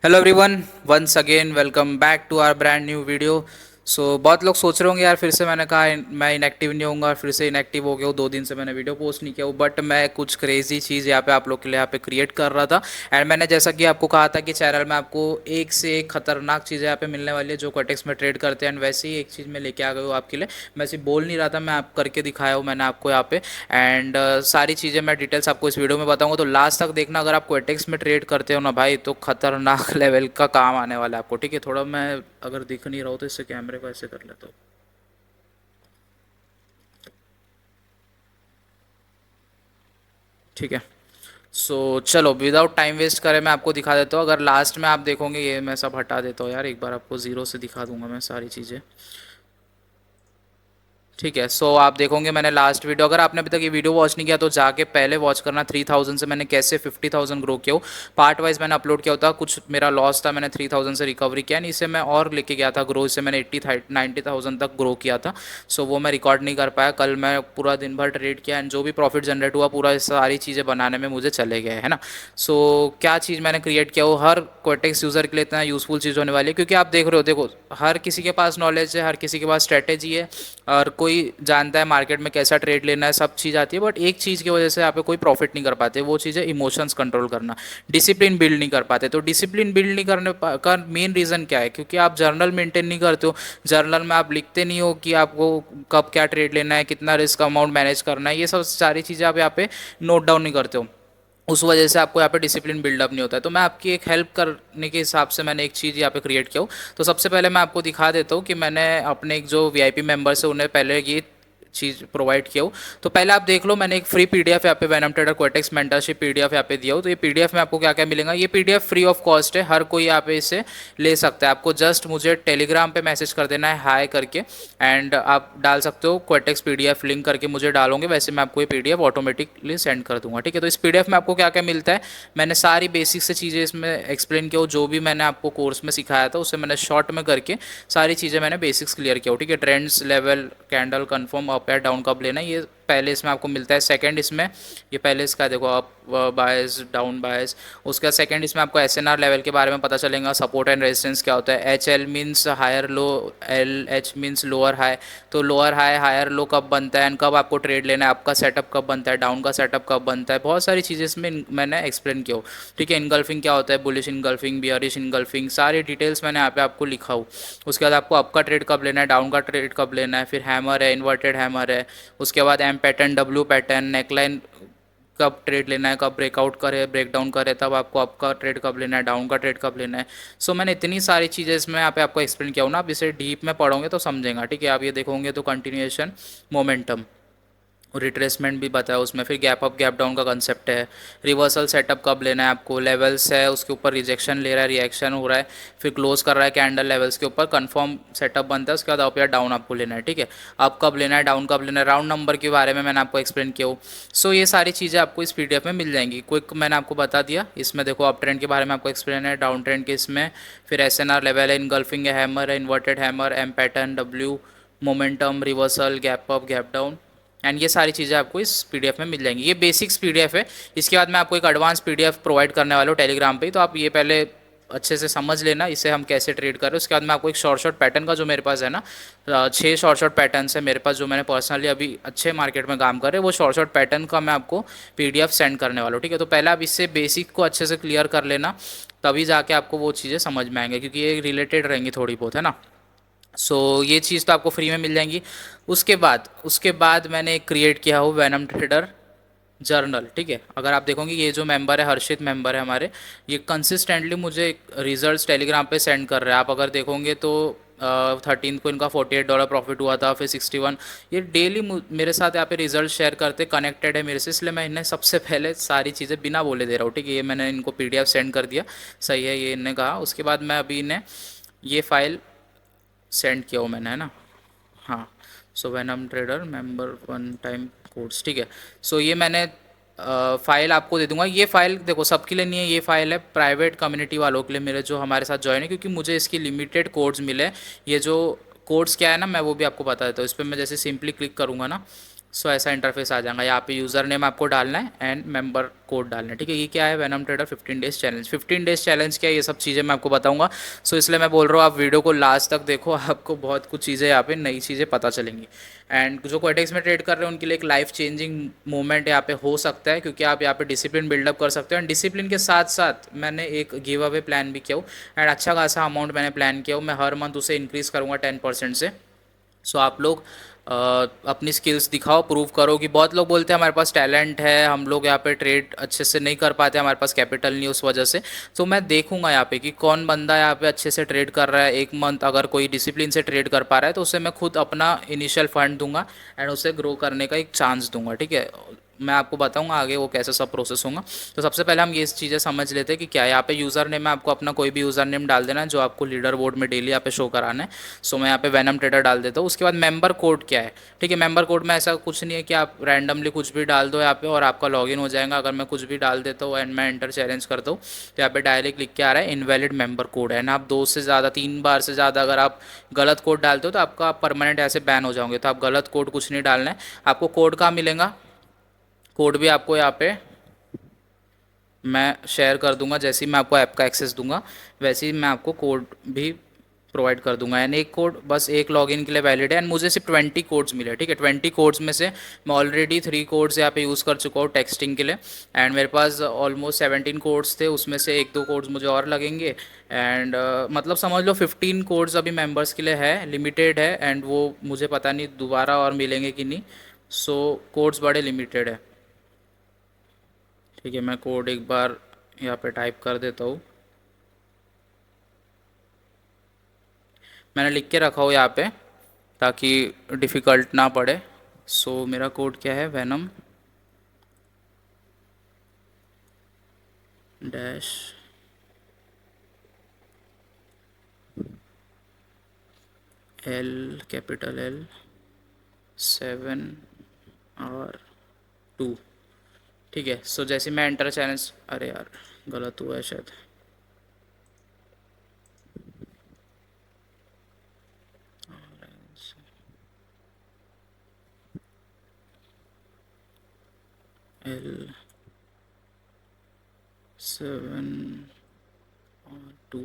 Hello everyone, once again welcome back to our brand new video. बहुत लोग सोच रहे होंगे यार, फिर से मैंने कहा मैं इनएक्टिव नहीं होऊंगा, फिर से इनएक्टिव हो गया हूँ। 2 दिन से मैंने वीडियो पोस्ट नहीं किया हूँ, बट मैं कुछ क्रेजी चीज़ यहाँ पे आप लोग के लिए यहाँ पे क्रिएट कर रहा था। एंड मैंने जैसा कि आपको कहा था कि चैनल में आपको एक से एक खतरनाक चीज़ें यहाँ पे मिलने वाली है जो कोटेक्स में ट्रेड करते हैं। एंड वैसे ही एक चीज़ मैं लेके आ गई हूँ आपके लिए। मैं सिर्फ बोल नहीं रहा था, मैं आप करके दिखाया हूँ मैंने आपको यहाँ पे। एंड सारी चीज़ें मैं डिटेल्स आपको इस वीडियो में बताऊंगा, तो लास्ट तक देखना। अगर आप कोटेक्स में ट्रेड करते हो ना भाई, तो खतरनाक लेवल का काम आने वाला है आपको। ठीक है, थोड़ा मैं अगर दिख नहीं रहा हूँ तो इससे कैमरे को ऐसे कर लेता हूँ। ठीक है। चलो विदाउट टाइम वेस्ट करे मैं आपको दिखा देता हूँ। अगर लास्ट में आप देखोगे, ये मैं सब हटा देता हूँ यार, एक बार आपको ज़ीरो से दिखा दूंगा मैं सारी चीज़ें। ठीक है। आप देखोगे मैंने लास्ट वीडियो, अगर आपने अभी तक ये वीडियो वॉच नहीं किया तो जाके पहले वॉच करना। 3000 से मैंने कैसे 50,000 ग्रो किया हूँ, पार्ट वाइज मैंने अपलोड किया होता। कुछ मेरा लॉस था, मैंने 3000 से रिकवरी किया, नहीं इसे मैं और लेके गया था ग्रो। इसे मैंने 90,000 तक ग्रो किया था। वो मैं रिकॉर्ड नहीं कर पाया। कल मैं पूरा दिन भर ट्रेड किया एंड जो भी प्रॉफिट जनरेट हुआ पूरा सारी चीज़ें बनाने में मुझे चले गए, है ना। क्या चीज़ मैंने क्रिएट किया वो हर कोटेक्स यूज़र के लिए इतना यूज़फुल चीज़ होने वाली है, क्योंकि आप देख रहे हो, देखो हर किसी के पास नॉलेज है, हर किसी के पास स्ट्रेटेजी है, और कोई जानता है मार्केट में कैसा ट्रेड लेना है, सब चीज़ आती है। बट एक चीज़ की वजह से यहाँ पे कोई प्रॉफिट नहीं कर पाते, वो चीज़ है इमोशंस कंट्रोल करना। डिसिप्लिन बिल्ड नहीं कर पाते। तो डिसिप्लिन बिल्ड नहीं करने का मेन रीज़न क्या है? क्योंकि आप जर्नल मेंटेन नहीं करते हो। जर्नल में आप लिखते नहीं हो कि आपको कब क्या ट्रेड लेना है, कितना रिस्क अमाउंट मैनेज करना है, ये सब सारी चीज़ें आप यहाँ पे नोट डाउन नहीं करते हो। उस वजह से आपको यहाँ पे डिसिप्लिन बिल्डअप नहीं होता है। तो मैं आपकी एक हेल्प करने के हिसाब से मैंने एक चीज़ यहाँ पे क्रिएट किया हूँ। तो सबसे पहले मैं आपको दिखा देता हूँ कि मैंने अपने एक जो वीआईपी मेंबर्स है उन्हें पहले ये चीज़ प्रोवाइड किया हूँ। तो पहले आप देख लो, मैंने एक फ्री पीडीएफ यहाँ पे वेनम ट्रेडर कोटेक्स मेंटरशिप पीडीएफ यहाँ पे दिया हो। तो ये पीडीएफ में आपको क्या क्या मिलेगा, ये पीडीएफ फ्री ऑफ कॉस्ट है, हर कोई यहाँ पे इसे ले सकता है। आपको जस्ट मुझे टेलीग्राम पे मैसेज कर देना है हाय करके, एंड आप डाल सकते हो कोटेक्स पीडीएफ लिंक करके मुझे डालोगे, वैसे मैं आपको ये पीडीएफ ऑटोमेटिकली सेंड कर दूंगा। ठीक है। तो इस पीडीएफ में आपको क्या क्या मिलता है, मैंने सारी बेसिक से चीज़ें इसमें एक्सप्लेन किया हो। जो भी मैंने आपको कोर्स में सिखाया था उसे मैंने शॉर्ट में करके सारी चीज़ें मैंने बेसिक्स क्लियर किया हो। ठीक है। Trends, level, candle, confirm, up या डाउन कब लेना है, ये पहले इसमें आपको मिलता है। सेकंड इसमें, ये पहले इसका देखो अप बायस, डाउन बायस। उसका सेकंड इसमें आपको एसएनआर लेवल के बारे में पता चलेगा, सपोर्ट एंड रेजिस्टेंस क्या होता है। H L means higher low, L H means lower high. तो लोअर हाई, हायर लो कब बनता है एंड कब आपको ट्रेड लेना है, आपका सेटअप कब बनता है, डाउन का सेटअप कब बनता है, बहुत सारी चीज़ें इसमें मैंने एक्सप्लेन किया हो। ठीक है। इनगल्फिंग क्या होता है, बुलिश इनगल्फिंग, बियरिश इनगल्फिंग, सारी डिटेल्स मैंने यहाँ पे आपको लिखा हो। उसके बाद आपको अप का ट्रेड कब लेना है, डाउन का ट्रेड कब लेना है, फिर हैमर है, इन्वर्टेड हैमर है। उसके बाद M pattern, W pattern, neckline कब ट्रेड लेना है, कब ब्रेकआउट करे, ब्रेक डाउन करे, तब आपको अप का ट्रेड कब लेना है, डाउन का ट्रेड कब लेना है। मैंने इतनी सारी चीज़ें इसमें यहाँ पे आपको एक्सप्लेन किया हूँ ना, आप इसे डीप में पढ़ोगे तो समझेगा। ठीक है। आप ये देखोगे तो कंटिन्यूएशन, मोमेंटम, रिट्रेसमेंट भी बताया उसमें। फिर गैप अप गैप डाउन का कंसेप्ट है। रिवर्सल सेटअप कब लेना है आपको, लेवल्स है उसके ऊपर रिजेक्शन ले रहा है, रिएक्शन हो रहा है, फिर क्लोज कर रहा है कैंडल लेवल्स के ऊपर, कंफर्म सेटअप बनता है। उसके बाद अप या डाउन आपको लेना है। ठीक है। अप कब लेना है, डाउन कब लेना है, राउंड नंबर के बारे में मैंने आपको एक्सप्लेन किया हो। ये सारी चीज़ें आपको इस पीडीएफ में मिल जाएंगी। क्विक मैंने आपको बता दिया। इसमें देखो अप ट्रेंड के बारे में आपको एक्सप्लेन है, डाउन ट्रेंड के इसमें, फिर एसएनआर लेवल है, इनगल्फिंग है, हैमर है, inverted hammer, M pattern, W, momentum, reversal, gap up gap down, and ये सारी चीज़ें आपको इस पीडीएफ में मिल जाएंगी। ये बेसिक्स पीडीएफ है। इसके बाद मैं आपको एक एडवांस पीडीएफ प्रोवाइड करने वाला हूँ टेलीग्राम पे, तो आप ये पहले अच्छे से समझ लेना इसे हम कैसे ट्रेड कर रहे हैं। उसके बाद मैं आपको एक शॉर्ट शॉर्ट पैटर्न का, जो मेरे पास है ना, 6 शॉर्ट शॉर्ट पैटर्न है मेरे पास, जो मैंने पर्सनली अभी अच्छे मार्केट में काम कर रहे हैं, वो शॉर्ट शॉर्ट पैटर्न का मैं आपको पीडीएफ सेंड करने वाला हूँ। ठीक है। तो पहले आप इससे बेसिक को अच्छे से क्लियर कर लेना, तभी जाके आपको वो चीज़ें समझ में आएंगे, क्योंकि ये रिलेटेड रहेंगी थोड़ी बहुत, है ना। ये चीज़ तो आपको फ्री में मिल जाएंगी। उसके बाद मैंने एक क्रिएट किया हो वेनम ट्रेडर जर्नल। ठीक है। अगर आप देखोगे, ये जो मेंबर है, हर्षित मेंबर है हमारे, ये कंसिस्टेंटली मुझे रिजल्ट्स टेलीग्राम पे सेंड कर रहे हैं। आप अगर देखोगे तो 13 को इनका $48 प्रॉफिट हुआ था, फिर 61। ये डेली मेरे साथ यहाँ पे रिजल्ट शेयर करते, कनेक्टेड है मेरे से, इसलिए मैं इन्हें सबसे पहले सारी चीज़ें बिना बोले दे रहा हूँ। ठीक है। ये मैंने इनको पीडीएफ सेंड कर दिया, सही है ये इन्हें कहा। उसके बाद मैं अभी इन्हें ये फाइल सेंड किया हो मैंने, है ना। हाँ। Venom trader member one time codes. ठीक है। ये मैंने फाइल आपको दे दूंगा। ये फाइल देखो सबके लिए नहीं है, ये फाइल है प्राइवेट कम्युनिटी वालों के लिए, मेरे जो हमारे साथ ज्वाइन है, क्योंकि मुझे इसकी लिमिटेड कोड्स मिले। ये जो कोड्स क्या है ना, मैं वो भी आपको बता देता हूँ। इस पर मैं जैसे सिंपली क्लिक करूँगा ना, सो ऐसा इंटरफेस आ जाएगा। यहाँ पे यूज़र नेम आपको डालना है एंड मेंबर कोड डालना है, ठीक है। ये क्या है, venom trader 15 days challenge. 15 days challenge क्या है, ये सब चीज़ें मैं आपको बताऊंगा। सो इसलिए मैं बोल रहा हूँ आप वीडियो को लास्ट तक देखो, आपको बहुत कुछ चीज़ें यहाँ पे नई चीज़ें पता चलेंगी। एंड जो क्वेटेक्स में ट्रेड कर रहे हैं उनके लिए एक लाइफ चेंजिंग मोमेंट यहाँ पे हो सकता है, क्योंकि आप यहाँ पे डिसिप्लिन बिल्डअप कर सकते हो। एंड डिसिप्लिन के साथ साथ मैंने एक गिव अवे प्लान भी किया हूँ, एंड अच्छा खासा अमाउंट मैंने प्लान किया हूँ। मैं हर मंथ उसे इंक्रीज़ करूँगा 10% से। सो आप लोग अपनी स्किल्स दिखाओ, प्रूव करो। कि बहुत लोग बोलते हैं हमारे पास टैलेंट है, हम लोग यहाँ पे ट्रेड अच्छे से नहीं कर पाते, हमारे पास कैपिटल नहीं उस वजह से। तो मैं देखूंगा यहाँ पे कि कौन बंदा यहाँ पे अच्छे से ट्रेड कर रहा है। एक मंथ अगर कोई डिसिप्लिन से ट्रेड कर पा रहा है तो उसे मैं खुद अपना इनिशियल फंड दूंगा एंड उसे ग्रो करने का एक चांस दूंगा, ठीक है। मैं आपको बताऊंगा आगे वो कैसे सब प्रोसेस होगा। तो सबसे पहले हम ये चीज़ें समझ लेते हैं कि क्या है। यहाँ पे यूज़र नेम में आपको अपना कोई भी यूज़र नेम डाल देना है जो आपको लीडर बोर्ड में डेली यहाँ पे शो कराना है। सो मैं यहाँ पे वैनम ट्रेडर डाल देता हूँ। उसके बाद मेंबर कोड क्या है, ठीक है। मेंबर कोड में ऐसा कुछ नहीं है कि आप रैंडमली कुछ भी डाल दो यहाँ पे और आपका लॉगिन हो जाएगा। अगर मैं कुछ भी डाल देता हूँ एंड मैं एंटर चैलेंज करता हूँ तो यहाँ पे डायरेक्ट लिख के आ रहा है इनवैलिड मेंबर कोड है ना। आप 2 से ज़्यादा 3 बार से ज़्यादा अगर आप गलत कोड डालते हो तो आपका परमानेंट ऐसे बैन हो जाओगे। तो आप गलत कोड कुछ नहीं डालना है। आपको कोड कहाँ मिलेगा, कोड भी आपको यहाँ पे मैं शेयर कर दूंगा। जैसे ही मैं आपको ऐप का एक्सेस दूंगा वैसे ही मैं आपको कोड भी प्रोवाइड कर दूंगा। एंड एक कोड बस एक लॉगिन के लिए वैलिड है एंड मुझे सिर्फ 20 कोड्स मिले, ठीक है। 20 कोड्स में से मैं ऑलरेडी 3 कोड्स यहाँ पे यूज़ कर चुका हूँ टेक्सटिंग के लिए। एंड मेरे पास ऑलमोस्ट 17 कोड्स थे, उसमें से 1-2 कोड्स मुझे और लगेंगे। एंड मतलब समझ लो 15 कोड्स अभी मेंबर्स के लिए है, लिमिटेड है। एंड वो मुझे पता नहीं दोबारा और मिलेंगे कि नहीं। सो कोड्स बड़े लिमिटेड है, ठीक है। मैं कोड एक बार यहाँ पे टाइप कर देता हूँ, मैंने लिख के रखा हो यहाँ पे ताकि डिफ़िकल्ट ना पड़े। सो मेरा कोड क्या है, venom dash L, capital L 7R2, ठीक है। सो जैसे मैं एंटर चैलेंज, अरे यार गलत हुआ है शायद, एल 7R2,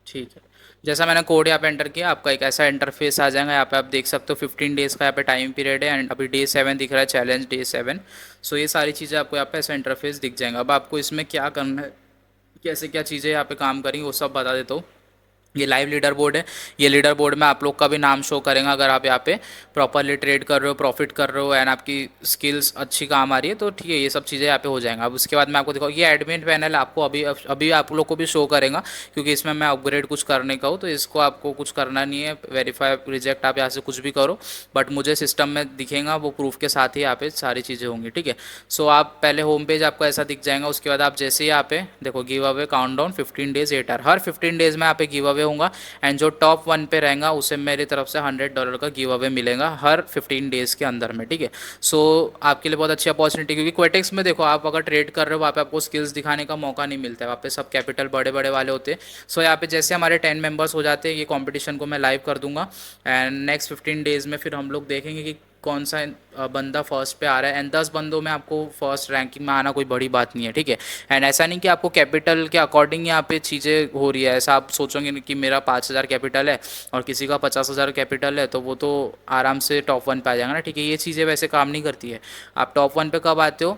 ठीक है। जैसा मैंने कोड यहाँ पे एंटर किया आपका एक ऐसा इंटरफेस आ जाएगा। यहाँ पे आप देख सकते हो 15 डेज़ का यहाँ पे टाइम पीरियड है एंड अभी डे 7 दिख रहा है, चैलेंज डे 7। सो ये सारी चीज़ें आपको यहाँ पे ऐसा इंटरफेस दिख जाएगा। अब आपको इसमें क्या करना है, कैसे क्या चीज़ें यहाँ पे काम करेंगी वो सब बता देता हूँ। ये लाइव लीडर बोर्ड है। ये लीडर बोर्ड में आप लोग का भी नाम शो करेगा अगर आप यहाँ पे प्रॉपरली ट्रेड कर रहे हो, प्रॉफिट कर रहे हो एंड आपकी स्किल्स अच्छी काम आ रही है तो ठीक है, ये सब चीज़ें यहाँ पे हो जाएंगा। अब उसके बाद मैं आपको दिखाऊँ, ये एडमिन पैनल आपको अभी अभी आप लोग को भी शो करेगा क्योंकि इसमें मैं अपग्रेड कुछ करने का हूँ। तो इसको आपको कुछ करना नहीं है, वेरीफाई रिजेक्ट आप यहाँ से कुछ भी करो, बट मुझे सिस्टम में दिखेगा वो प्रूफ के साथ ही यहाँ पे सारी चीज़ें होंगी, ठीक है। सो आप पहले होम पेज आपको ऐसा दिख जाएगा। उसके बाद आप जैसे ही यहाँ पे देखो give away countdown 15 days 8 hour, हर 15 डेज में यहाँ पे गिव अवे होगा एंड जो टॉप 1 पे रहेगा उसे मेरी तरफ से $100 का गिव अवे मिलेगा हर 15 डेज़ के अंदर में, ठीक है। सो आपके लिए बहुत अच्छी अपॉर्चुनिटी, क्योंकि क्वेटेक्स में देखो आप अगर ट्रेड कर रहे हो वहाँ पे आपको स्किल्स दिखाने का मौका नहीं मिलता है, वहाँ पे सब कैपिटल बड़े बड़े वाले होते हैं। सो यहाँ पे जैसे हमारे 10 मेंबर्स हो जाते हैं ये कंपटीशन को मैं लाइव कर दूंगा एंड नेक्स्ट 15 डेज़ में फिर हम लोग देखेंगे कि कौन सा बंदा फर्स्ट पे आ रहा है। एंड 10 बंदों में आपको फर्स्ट रैंकिंग में आना कोई बड़ी बात नहीं है, ठीक है। एंड ऐसा नहीं कि आपको कैपिटल के अकॉर्डिंग यहाँ पे चीज़ें हो रही है, ऐसा आप सोचोगे कि मेरा 5,000 कैपिटल है और किसी का 50,000 कैपिटल है तो वो तो आराम से टॉप 1 पे आ जाएगा ना, ठीक है। ये चीज़ें वैसे काम नहीं करती है। आप टॉप 1 पे कब आते हो,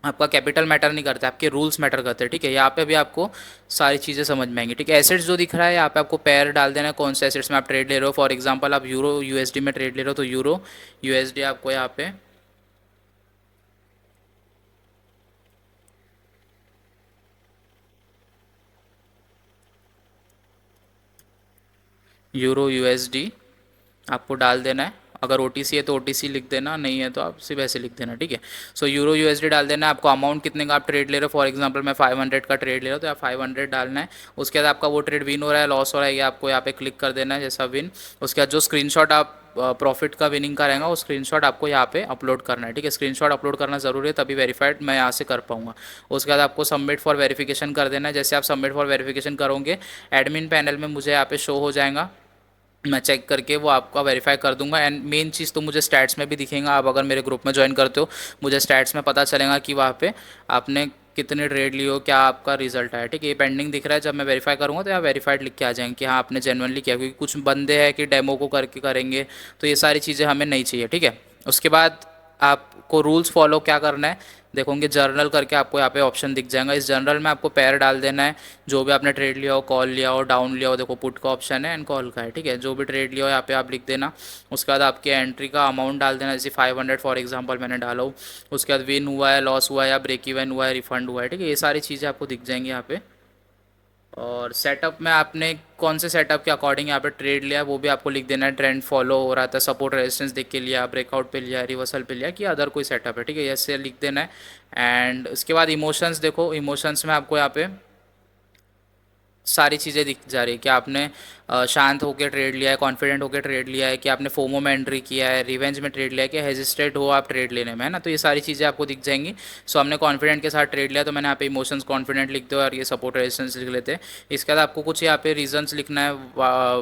आपका कैपिटल मैटर नहीं करता, आपके रूल्स मैटर करते हैं, ठीक है। यहाँ पे भी आपको सारी चीज़ें समझ में आएंगी, ठीक है। एसेट्स जो दिख रहा है यहाँ पे आपको पेयर डाल देना है, कौन से एसेट्स में आप ट्रेड ले रहे हो। फॉर एग्जांपल आप यूरो यूएसडी में ट्रेड ले रहे हो तो यूरो यूएसडी आपको यहाँ पे यूरो यूएसडी आपको डाल देना है। अगर ओटीसी है तो ओटीसी लिख देना, नहीं है तो आप सिर्फ ऐसे लिख देना, ठीक है। सो यूरो यूएसडी डाल देना है। आपको अमाउंट कितने का आप ट्रेड ले रहे हो, फॉर एग्जांपल मैं 500 का ट्रेड ले रहा हूँ तो आप 500 डालना है। उसके बाद आपका वो ट्रेड विन हो रहा है लॉस हो रहा है ये आपको यहाँ पे क्लिक कर देना है जैसा विन। उसके बाद जो स्क्रीनशॉट आप प्रॉफिट का विनिंग का रहेगा वो स्क्रीनशॉट आपको यहाँ पे अपलोड करना है, ठीक है। स्क्रीनशॉट अपलोड करना ज़रूरी है तभी वेरीफाइड मैं यहाँ से कर पाऊंगा। उसके बाद आपको सबमिट फॉर वेरिफिकेशन कर देना है। जैसे आप सबमिट फॉर वेरिफिकेशन करोगे एडमिन पैनल में मुझे यहाँ पे शो हो जाएगा मैं चेक करके वो आपका वेरीफाई कर दूंगा। एंड मेन चीज़ तो मुझे स्टैट्स में भी दिखेगा। आप अगर मेरे ग्रुप में ज्वाइन करते हो, मुझे स्टैट्स में पता चलेगा कि वहाँ पे आपने कितने ट्रेड लिए हो, क्या आपका रिजल्ट आया। ठीक है, ये पेंडिंग दिख रहा है, जब मैं वेरीफाई करूँगा तो यहाँ वेरीफाइड लिख के आ जाएंगे कि हाँ आपने जेनुअनली किया। क्योंकि कुछ बंदे हैं कि डेमो को करके करेंगे, तो ये सारी चीज़ें हमें नहीं चाहिए। ठीक है, उसके बाद आपको रूल्स फॉलो क्या करना है, देखोगे जर्नल करके आपको यहाँ पे ऑप्शन दिख जाएगा। इस जर्नल में आपको पेयर डाल देना है, जो भी आपने ट्रेड लिया हो, कॉल लिया हो, डाउन लिया हो। देखो पुट का ऑप्शन है एंड कॉल का है। ठीक है, जो भी ट्रेड लिया हो यहाँ पे आप लिख देना। उसके बाद आपके एंट्री का अमाउंट डाल देना, जैसे 500 फॉर एग्जांपल मैंने डाला हो। उसके बाद विन हुआ है, लॉस हुआ है, या ब्रेक इवन हुआ है, रिफंड हुआ है। ठीक है, ये सारी चीज़ें आपको दिख जाएंगी यहाँ पे। और सेटअप में आपने कौन से सेटअप के अकॉर्डिंग यहाँ पे ट्रेड लिया है वो भी आपको लिख देना है। ट्रेंड फॉलो हो रहा था, सपोर्ट रेजिस्टेंस देख के लिया, ब्रेकआउट पे लिया, रिवर्सल पे लिया, कि अदर कोई सेटअप है। ठीक है, ऐसे लिख देना है। एंड उसके बाद इमोशंस देखो, इमोशंस में आपको यहाँ पे सारी चीज़ें दिख जा रही है कि आपने शांत होकर ट्रेड लिया है, कॉन्फिडेंट होकर ट्रेड लिया है, कि आपने फोमो में एंट्री किया है, रिवेंज में ट्रेड लिया है, कि हेजिस्टेट हो आप ट्रेड लेने में, है ना। तो ये सारी चीज़ें आपको दिख जाएंगी। सो हमने कॉन्फिडेंट के साथ ट्रेड लिया, तो मैंने यहाँ पे इमोशंस कॉन्फिडेंट लिख दो और ये सपोर्ट रेजिस्टेंस लिख लेते हैं। इसके बाद आपको कुछ यहाँ पे रीजंस लिखना है,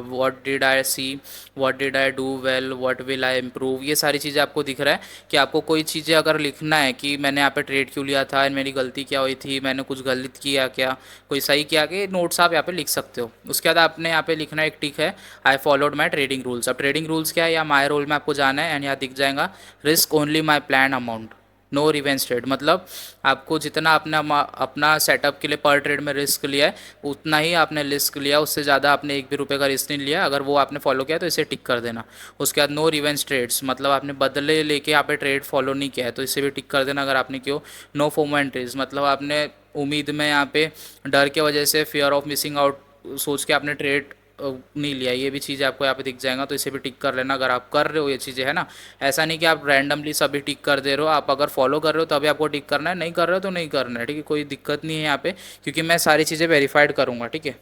what did I see, what did I do well, what will I improve. ये सारी चीज़ें आपको दिख रहा है कि आपको कोई चीज़ें अगर लिखना है कि मैंने यहाँ पे ट्रेड क्यों लिया था, मेरी गलती क्या हुई थी, मैंने कुछ गलत किया क्या, कोई सही किया, कि नोट्स आप यहाँ पे लिख सकते हो। उसके बाद आपने यहाँ पे लिखना एक टिक है, I followed my trading rules. अब ट्रेडिंग रूल्स क्या है, या माई रोल में आपको जाना है एंड यहाँ दिख जाएगा risk only my plan amount, no revenge trade. मतलब आपको जितना आपने अपना सेटअप के लिए पर ट्रेड में रिस्क लिया है उतना ही आपने रिस्क लिया, उससे ज़्यादा आपने एक भी रुपये का रिस्क नहीं लिया। अगर वो आपने फॉलो किया तो इसे टिक कर देना। उसके बाद नो रिवेंज ट्रेड्स, मतलब आपने बदले लेके यहाँ पे ट्रेड फॉलो नहीं किया है, तो इसे भी टिक कर देना अगर आपने क्यों। नो फोमो एंट्रीज, मतलब आपने उम्मीद में यहाँ पे डर के वजह से, फियर ऑफ मिसिंग आउट सोच के आपने ट्रेड नहीं लिया, ये भी चीज़ें आपको यहाँ पे दिख जाएगा। तो इसे भी टिक कर लेना अगर आप कर रहे हो ये चीज़ें, है ना। ऐसा नहीं कि आप रैंडमली सभी टिक कर दे रहे हो, आप अगर फॉलो कर रहे हो तभी आपको टिक करना है, नहीं कर रहे हो तो नहीं करना है। ठीक है, कोई दिक्कत नहीं है यहाँ पे, क्योंकि मैं सारी चीज़ें वेरीफाइड करूँगा। ठीक है,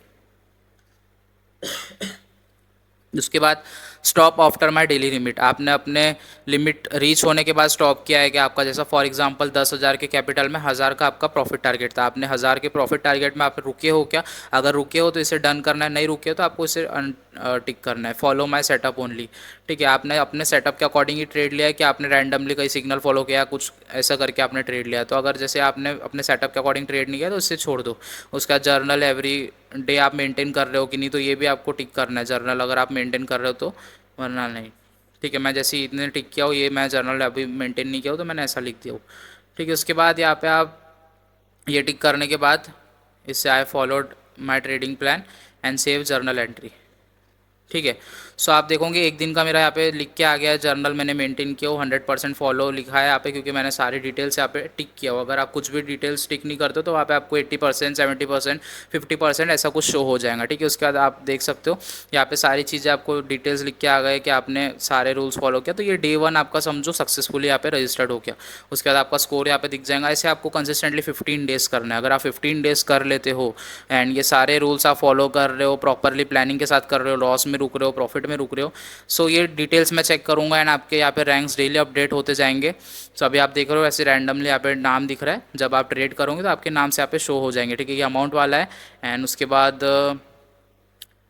उसके बाद stop after my daily limit, आपने अपने लिमिट रीच होने के बाद स्टॉप किया है कि आपका, जैसा फॉर एग्जांपल 10,000 के कैपिटल में 1,000 का आपका प्रॉफिट टारगेट था, आपने 1,000 के प्रॉफिट टारगेट में आप रुके हो क्या। अगर रुके हो तो इसे डन करना है, नहीं रुके हो तो आपको इसे टिक करना है, फॉलो माई सेटअप ओनली। ठीक है, आपने अपने सेटअप के अकॉर्डिंग ही ट्रेड लिया है कि आपने रैंडमली कहीं सिग्नल फॉलो किया, कुछ ऐसा करके आपने ट्रेड लिया। तो अगर जैसे आपने अपने सेटअप के अकॉर्डिंग ट्रेड नहीं किया तो इससे छोड़ दो। उसका जर्नल एवरी डे आप मेंटेन कर रहे हो कि नहीं, तो ये भी आपको टिक करना है, जर्नल अगर आप मेंटेन कर रहे हो तो, वरना नहीं। ठीक है, मैं जैसे इतने टिक किया हो, ये मैं जर्नल अभी मेंटेन नहीं किया हो तो मैंने ऐसा लिख दिया हो। ठीक है, उसके बाद यहाँ पे आप ये टिक करने के बाद इससे I followed my trading plan and save journal entry. ठीक है, सो आप देखोगे एक दिन का मेरा यहाँ पे लिख के आ गया है, जर्नल मैंने मेंटेन किया हो, 100% फॉलो लिखा है यहाँ पे, क्योंकि मैंने सारी डिटेल्स यहाँ पे टिक किया हो। अगर आप कुछ भी डिटेल्स टिक नहीं करते तो वहाँ पे आपको 80%, 70%, 50% ऐसा कुछ शो हो जाएगा। ठीक है, उसके बाद आप देख सकते हो यहाँ पे सारी चीज़ें आपको डिटेल्स लिख के आ गए कि आपने सारे रूल्स फॉलो किया। तो ये डे 1 आपका समझो सक्सेसफुली यहाँ पे रजिस्टर्ड हो गया। उसके बाद आपका स्कोर यहाँ पे दिख जाएगा। ऐसे आपको कंसिस्टेंटली 15 डेज़ करना है। अगर आप 15 डेज़ कर लेते हो एंड ये सारे रूल्स आप फॉलो कर रहे हो, प्रॉपरली प्लानिंग के साथ कर रहे हो, लॉस में रुक रहे हो, प्रॉफिट में रुक रहे हो, सो ये डिटेल्स मैं चेक करूंगा एंड आपके यहाँ पे रैंक्स डेली अपडेट होते जाएंगे। सो अभी आप देख रहे हो ऐसे रैंडमली यहाँ पे नाम दिख रहा है, जब आप ट्रेड करोगे तो आपके नाम से यहाँ पे शो हो जाएंगे। ठीक है, ये अमाउंट वाला है। एंड उसके बाद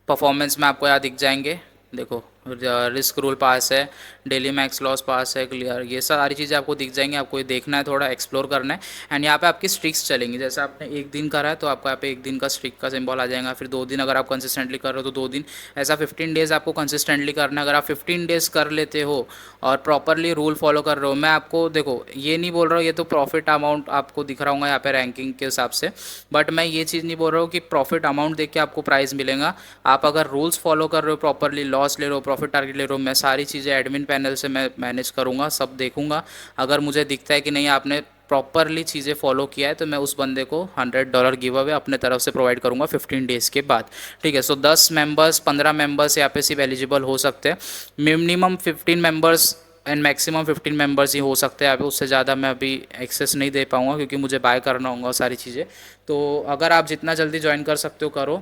परफॉर्मेंस में आपको यहाँ दिख जाएंगे, देखो रिस्क रूल पास है, डेली मैक्स लॉस पास है, क्लियर, ये सारी चीज़ें आपको दिख जाएंगी। आपको ये देखना है, थोड़ा एक्सप्लोर करना है। एंड यहाँ पे आपकी स्ट्रिक्स चलेंगी, जैसे आपने एक दिन करा है तो आपको यहाँ पे एक दिन का स्ट्रिक का सिंबल आ जाएगा। फिर 2 दिन अगर आप कंसिस्टेंटली कर रहे हो तो 2 दिन, ऐसा 15 डेज़ आपको कंसिस्टेंटली करना है। अगर आप 15 डेज़ कर लेते हो और प्रॉपरली रूल फॉलो कर रहे हो, मैं आपको देखो ये नहीं बोल रहा हूँ, ये तो प्रॉफिट अमाउंट आपको दिख रहा होगा यहाँ पे रैंकिंग के हिसाब से, बट मैं ये चीज़ नहीं बोल रहा हूँ कि प्रॉफिट अमाउंट देख के आपको प्राइस मिलेगा। आप अगर रूल्स फॉलो कर रहे हो, प्रॉपरली लॉस ले रहे हो, प्रॉफिट टारगेट ले रहे हो, मैं सारी चीज़ें एडमिन पैनल से मैं मैनेज करूँगा, सब देखूँगा। अगर मुझे दिखता है कि नहीं आपने प्रॉपरली चीज़ें फॉलो किया है तो मैं उस बंदे को $100 गिव अवे अपने तरफ से प्रोवाइड करूँगा 15 डेज़ के बाद। ठीक है, सो 10 मेंबर्स, 15 मेंबर्स यहाँ पे सिर्फ एलिजिबल हो सकते हैं। Minimum 15 members and maximum 15 members ही हो सकते हैं। अभी उससे ज़्यादा मैं अभी एक्सेस नहीं दे पाऊँगा क्योंकि मुझे बाय करना होगा सारी चीज़ें। तो अगर आप जितना जल्दी ज्वाइन कर सकते हो करो।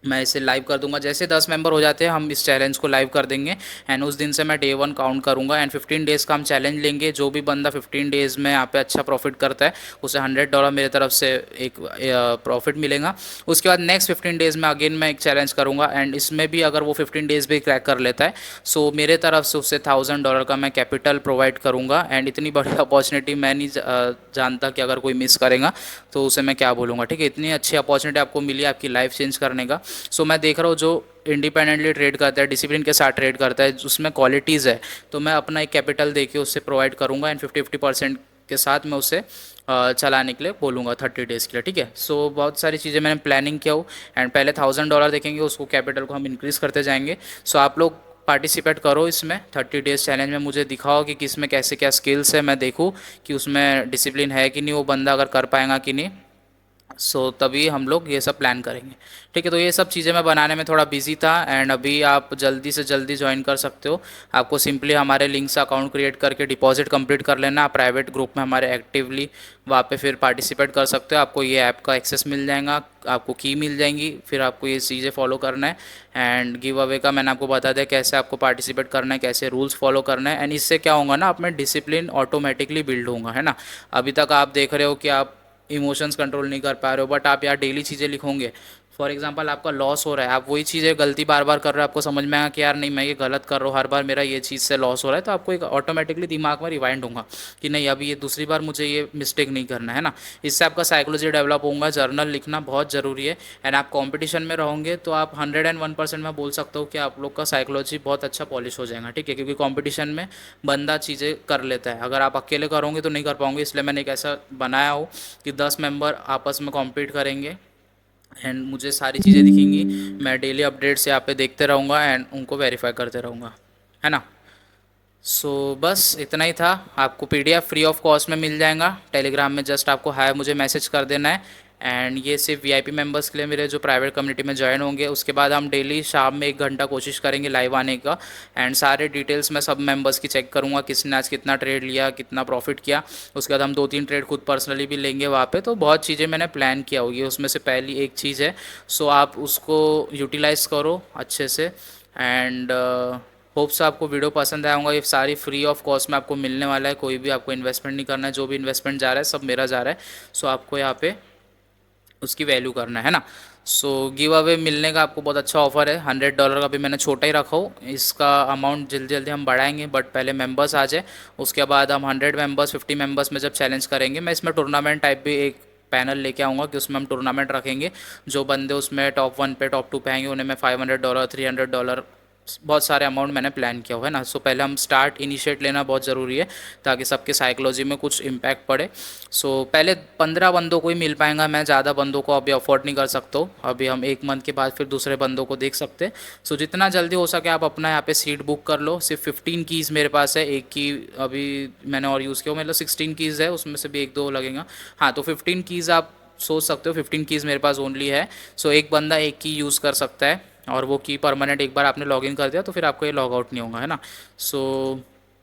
मैं इसे लाइव कर दूंगा। जैसे 10 मेंबर हो जाते हैं हम इस चैलेंज को लाइव कर देंगे। एंड उस दिन से मैं डे 1 काउंट करूंगा। एंड 15 डेज़ का हम चैलेंज लेंगे। जो भी बंदा 15 डेज़ में यहाँ पे अच्छा प्रॉफिट करता है उसे $100 मेरे तरफ से एक प्रॉफिट मिलेगा। उसके बाद नेक्स्ट 15 डेज़ में अगेन मैं एक चैलेंज करूँगा। एंड इसमें भी अगर वो 15 डेज़ भी क्रैक कर लेता है सो मेरे तरफ से उसे $1000 का मैं कैपिटल प्रोवाइड करूँगा। एंड इतनी बड़ी अपॉर्चुनिटी मैं नहीं जानता कि अगर कोई मिस करेगा तो उसे मैं क्या बोलूँगा। ठीक है, इतनी अच्छी अपॉर्चुनिटी आपको मिली आपकी लाइफ चेंज करने का। सो मैं देख रहा हूँ जो इंडिपेंडेंटली ट्रेड करता है, डिसिप्लिन के साथ ट्रेड करता है, उसमें क्वालिटीज़ है, तो मैं अपना एक कैपिटल देके उससे प्रोवाइड करूँगा। एंड 50-50% के साथ मैं उसे चलाने के लिए बोलूँगा 30 डेज़ के लिए। ठीक है, सो बहुत सारी चीज़ें मैंने प्लानिंग किया हूँ। एंड पहले $1000 देखेंगे, उसको कैपिटल को हम इंक्रीज़ करते जाएंगे। सो आप लोग पार्टिसिपेट करो इसमें 30 डेज़ चैलेंज में। मुझे दिखाओ कि किस में कैसे क्या स्किल्स है, मैं देखूँ कि उसमें डिसिप्लिन है कि नहीं, वो बंदा अगर कर पाएगा कि नहीं। तभी हम लोग ये सब प्लान करेंगे। ठीक है, तो ये सब चीज़ें मैं बनाने में थोड़ा बिजी था। एंड अभी आप जल्दी से जल्दी ज्वाइन कर सकते हो। आपको सिंपली हमारे लिंक से अकाउंट क्रिएट करके डिपॉजिट कंप्लीट कर लेना। आप प्राइवेट ग्रुप में हमारे एक्टिवली वहाँ पे फिर पार्टिसिपेट कर सकते हो। आपको ये ऐप का एक्सेस मिल जाएगा, आपको की मिल जाएंगी, फिर आपको ये चीज़ें फॉलो करना है। एंड गिव अवे का मैंने आपको बता दिया कैसे आपको पार्टिसिपेट करना है, कैसे रूल्स फॉलो करना है। एंड इससे क्या होगा ना, आप में डिसिप्लिन ऑटोमेटिकली बिल्ड होगा, है ना। अभी तक आप देख रहे हो कि आप इमोशंस कंट्रोल नहीं कर पा रहे हो, बट आप यार डेली चीज़ें लिखोगे। फॉर एग्जांपल आपका लॉस हो रहा है, आप वही चीज़ें गलती बार बार कर रहे हो, आपको समझ में आएगा कि यार नहीं मैं ये गलत कर रहा हूँ, हर बार मेरा ये चीज़ से लॉस हो रहा है, तो आपको एक ऑटोमेटिकली दिमाग में रिवाइंड होगा कि नहीं अभी ये दूसरी बार मुझे ये मिस्टेक नहीं करना है ना। इससे आपका साइकोलॉजी डेवलप होगा। जर्नल लिखना बहुत ज़रूरी है। एंड आप कॉम्पिटिशन में रहोगे तो आप 101% में बोल सकते हो कि आप लोग का साइकोलॉजी बहुत अच्छा पॉलिश हो जाएगा। ठीक है, क्योंकि कॉम्पिटिशन में बंदा चीज़ें कर लेता है, अगर आप अकेले करोगे तो नहीं कर पाओगे। इसलिए मैंने एक ऐसा बनाया हो कि 10 मेंबर आपस में कॉम्पीट करेंगे। एंड मुझे सारी चीज़ें दिखेंगी, मैं डेली अपडेट्स यहाँ पे देखते रहूँगा एंड उनको वेरीफाई करते रहूँगा, है ना। बस इतना ही था। आपको पीडीएफ फ्री ऑफ कॉस्ट में मिल जाएगा टेलीग्राम में। जस्ट आपको हाय मुझे मैसेज कर देना है। एंड ये सिर्फ वीआईपी मेंबर्स के लिए, मेरे जो प्राइवेट कम्युनिटी में ज्वाइन होंगे। उसके बाद हम डेली शाम में 1 घंटा कोशिश करेंगे लाइव आने का। एंड सारे डिटेल्स मैं सब मेंबर्स की चेक करूँगा, किसने आज कितना ट्रेड लिया, कितना प्रॉफिट किया। उसके बाद हम 2-3 ट्रेड खुद पर्सनली भी लेंगे वहाँ पे। तो बहुत चीज़ें मैंने प्लान किया होगी, उसमें से पहली एक चीज़ है। आप उसको यूटिलाइज़ करो अच्छे से। एंड होप्स आपको वीडियो पसंद आया होगा। ये सारी फ्री ऑफ कॉस्ट में आपको मिलने वाला है, कोई भी आपको इन्वेस्टमेंट नहीं करना है। जो भी इन्वेस्टमेंट जा रहा है सब मेरा जा रहा है। आपको यहाँ पे उसकी वैल्यू करना है ना। गिव अवे मिलने का आपको बहुत अच्छा ऑफर है। $100 का भी मैंने छोटा ही रखा हो, इसका अमाउंट जल्दी जल्दी हम बढ़ाएंगे, बट पहले मेंबर्स आ जाए। उसके बाद हम 100 मेंबर्स 50 मेंबर्स में जब चैलेंज करेंगे, मैं इसमें टूर्नामेंट टाइप भी एक पैनल लेके आऊँगा कि उसमें हम टूर्नामेंट रखेंगे। जो बंदे उसमें टॉप 1 पे टॉप 2 पे आएंगे उन्हें मैं $500 $300 बहुत सारे अमाउंट मैंने प्लान किया हुआ है ना। पहले हम स्टार्ट इनिशिएट लेना बहुत ज़रूरी है ताकि सबके साइकोलॉजी में कुछ इम्पैक्ट पड़े। पहले 15 बंदों को ही मिल पाएगा, मैं ज़्यादा बंदों को अभी अफोर्ड नहीं कर सकता हूँ। अभी हम 1 मंथ के बाद फिर दूसरे बंदों को देख सकते हैं। जितना जल्दी हो सके आप अपना यहाँ पे सीट बुक कर लो। सिर्फ 15 कीज़ मेरे पास है, एक की अभी मैंने और यूज़ किया, मतलब 16 कीज़ है, उसमें से भी 1-2 लगेगा। हाँ, तो 15 कीज़ आप सोच सकते हो, 15 कीज़ मेरे पास ओनली है। एक बंदा एक की यूज़ कर सकता है और वो की परमानेंट एक बार आपने लॉगिन कर दिया तो फिर आपको ये लॉग आउट नहीं होगा, है ना।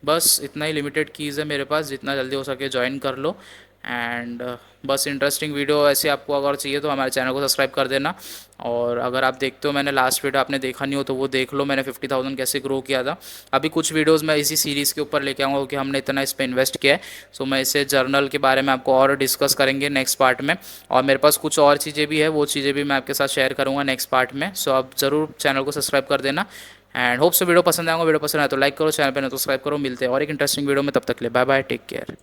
बस इतना ही लिमिटेड कीज़ है मेरे पास, जितना जल्दी हो सके ज्वाइन कर लो। एंड बस इंटरेस्टिंग वीडियो ऐसे आपको अगर चाहिए तो हमारे चैनल को सब्सक्राइब कर देना। और अगर आप देखते हो, मैंने लास्ट वीडियो आपने देखा नहीं हो तो वो देख लो, मैंने 50,000 कैसे ग्रो किया था। अभी कुछ वीडियोस मैं इसी सीरीज़ के ऊपर लेके आऊँगा कि हमने इतना इस पर इन्वेस्ट किया है। मैं इसे जर्नल के बारे में आपको और डिस्कस करेंगे नेक्स्ट पार्ट में। और मेरे पास कुछ और चीज़ें भी है, वो चीज़ें भी मैं आपके साथ शेयर करूँगा नेक्स्ट पार्ट में। आप ज़रूर चैनल को सब्सक्राइब कर देना। एंड होप से वीडियो पसंद आएगा। वीडियो पसंद आए तो लाइक करो, चैनल पर नहीं तो सब्सक्राइब करो। मिलते हैं और एक इंटरेस्टिंग वीडियो में, तब तक के लिए बाय बाय, टेक केयर।